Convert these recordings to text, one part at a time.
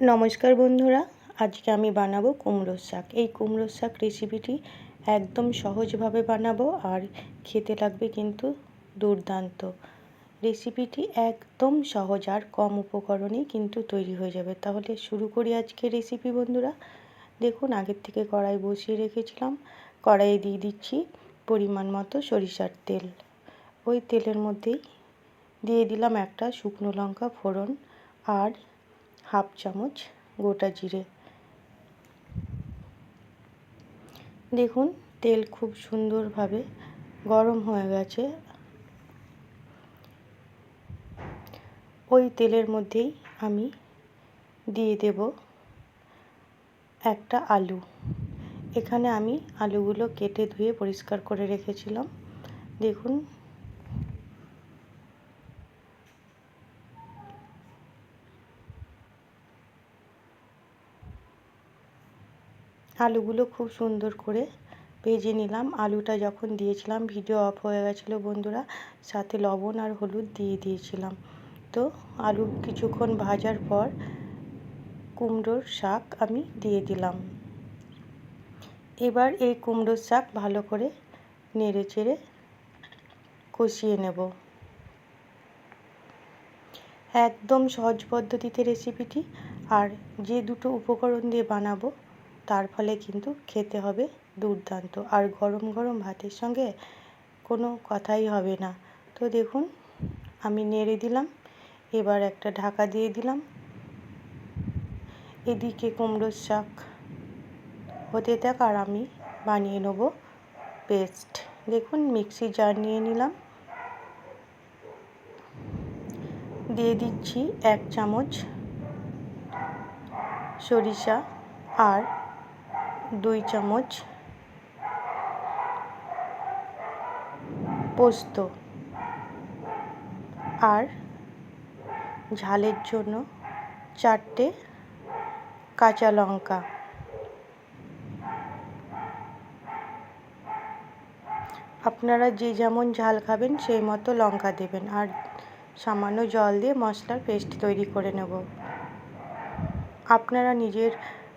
নমস্কার বন্ধুরা, আজকে আমি বানাবো কুমড়োর শাক। এই কুমড়োর শাক রেসিপিটি একদম সহজভাবে বানাবো আর খেতে লাগবে কিন্তু দুর্দান্ত। রেসিপিটি একদম সহজ আর কম উপকরণেই কিন্তু তৈরি হয়ে যাবে। তাহলে শুরু করি আজকে রেসিপি বন্ধুরা। দেখুন, আগের থেকে কড়াই বসিয়ে রেখেছিলাম। কড়াইয়ে দিয়ে দিচ্ছি পরিমাণ মতো সরিষার তেল। ওই তেলের মধ্যেই দিয়ে দিলাম একটা শুকনো লঙ্কা ফোড়ন আর হাফ চামচ গোটা জিরে। দেখুন, তেল খুব সুন্দরভাবে গরম হয়ে গেছে। ওই তেলের মধ্যেই আমি দিয়ে দেব একটা আলু। এখানে আমি আলুগুলো কেটে ধুয়ে পরিষ্কার করে রেখেছিলাম। দেখুন, আলুগুলো খুব সুন্দর করে ভেজে নিলাম। আলুটা যখন দিয়েছিলাম ভিডিও অফ হয়ে গেছিলো বন্ধুরা, সাথে লবণ আর হলুদ দিয়ে দিয়েছিলাম। তো আলু কিছুক্ষণ ভাজার পর কুমড়োর শাক আমি দিয়ে দিলাম। এবার এই কুমড়োর শাক ভালো করে নেড়ে চেড়ে কষিয়ে নেব। একদম সহজ পদ্ধতিতে রেসিপিটি, আর যে দুটো উপকরণ দিয়ে বানাবো তার ফলে কিন্তু খেতে হবে দুর্দান্ত, আর গরম গরম ভাতের সঙ্গে কোনো কথাই হবে না। তো দেখুন, আমি নেড়ে দিলাম। এবার একটা ঢাকা দিয়ে দিলাম। এদিকে কুমড়োর শাক হতে থাক আর আমি বানিয়ে নেব পেস্ট। দেখুন, মিক্সি জার নিয়ে নিলাম। দিয়ে দিচ্ছি 1 চামচ সরিষা আর 2 চামচ পোস্ত, আর ঝালের জন্য 4টে কাঁচা লঙ্কা। আপনারা যে যেমন ঝাল খাবেন সেই মতো লঙ্কা দেবেন, আর সামান্য জল দিয়ে মশলার পেস্ট তৈরি করে নেব। আপনারা নিজের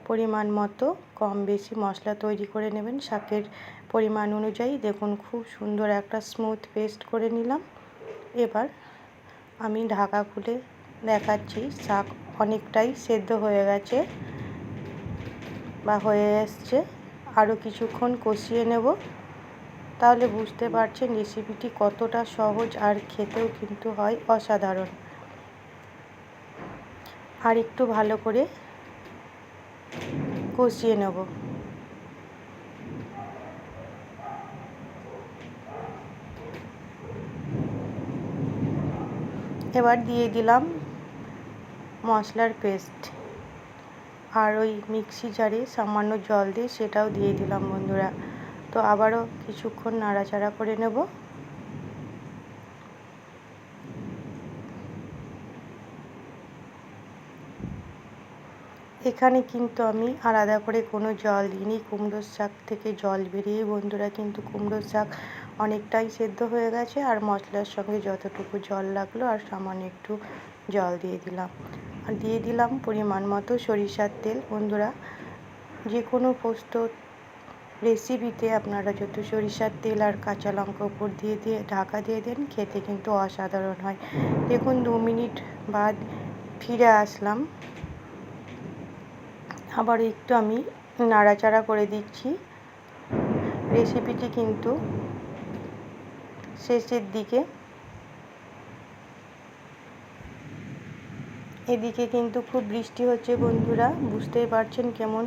পরিমাণ মতো কম বেশি মশলা তৈরি করে নেবেন শাকের পরিমাণ অনুযায়ী। দেখুন, খুব সুন্দর একটা স্মুথ পেস্ট করে নিলাম। এবার আমি ঢাকা খুলে দেখাচ্ছি, শাক অনেকটাই সেদ্ধ হয়ে গেছে বা হয়ে এসছে। আরও কিছুক্ষণ কষিয়ে নেব, তাহলে বুঝতে পারছেন রেসিপিটি কতটা সহজ আর খেতেও কিন্তু হয় অসাধারণ। আর একটু ভালো করে কষিয়ে নেব। এবার দিয়ে দিলাম মশলার পেস্ট, আর ওই মিক্সি জারে সামান্য জল দিয়ে সেটাও দিয়ে দিলাম বন্ধুরা। তো আবারও কিছুক্ষণ নাড়াচাড়া করে নেব। এখানে কিন্তু আমি আলাদা করে কোনো জল দিইনি। কুমড়োর শাক থেকে জল বেরিয়ে বন্ধুরা কিন্তু কুমড়োর শাক অনেকটাই সেদ্ধ হয়ে গেছে, আর মশলার সঙ্গে যতটুকু জল লাগলো আর সামান্য একটু জল দিয়ে দিলাম। আর দিয়ে দিলাম পরিমাণ মতো সরিষার তেল। বন্ধুরা, যে কোনো পোস্ত রেসিপিতে আপনারা যত সরিষার তেল আর কাঁচা লঙ্কা উপর দিয়ে ঢাকা দিয়ে দেন, খেতে কিন্তু অসাধারণ হয়। দেখুন, 2 মিনিট বাদ ফিরে আসলাম। আবার একটু আমি নাড়াচাড়া করে দিচ্ছি। রেসিপিটি কিন্তু শেষের দিকে। এদিকে কিন্তু খুব বৃষ্টি হচ্ছে বন্ধুরা, বুঝতেই পারছেন কেমন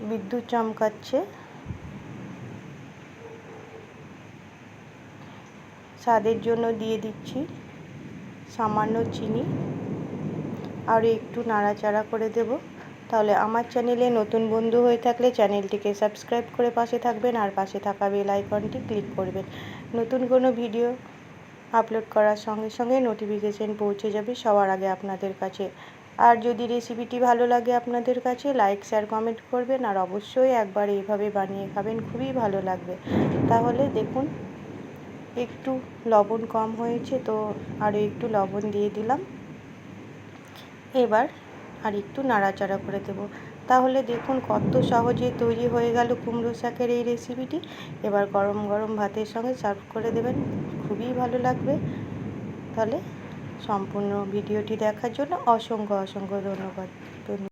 বিদ্যুৎ চমকাচ্ছে। স্বাদের জন্য দিয়ে দিচ্ছি সামান্য চিনি, আর একটু নাড়াচাড়া করে দেব। তাহলে আমার চ্যানেলে নতুন বন্ধু হয়ে থাকলে চ্যানেলটিকে সাবস্ক্রাইব করে পাশে থাকবেন, আর পাশে থাকা বেল আইকনটি ক্লিক করবেন। নতুন কোনো ভিডিও আপলোড করার সঙ্গে সঙ্গে নোটিফিকেশন পৌঁছে যাবে সবার আগে আপনাদের কাছে। আর যদি রেসিপিটি ভালো লাগে আপনাদের কাছে, লাইক শেয়ার কমেন্ট করবেন, আর অবশ্যই একবার এইভাবে বানিয়ে খাবেন, খুবই ভালো লাগবে। তাহলে দেখুন, একটু লবণ কম হয়েছে, তো আরও একটু লবণ দিয়ে দিলাম। এবার আর একটু নাড়াচাড়া করে দেব। তাহলে দেখুন কত সহজে তৈরি হয়ে গেল কুমড়ো শাকের এই রেসিপিটি। এবার গরম গরম ভাতের সঙ্গে সার্ভ করে দেবেন, খুবই ভালো লাগবে। তাহলে সম্পূর্ণ ভিডিওটি দেখার জন্য অসংখ্য অসংখ্য ধন্যবাদ।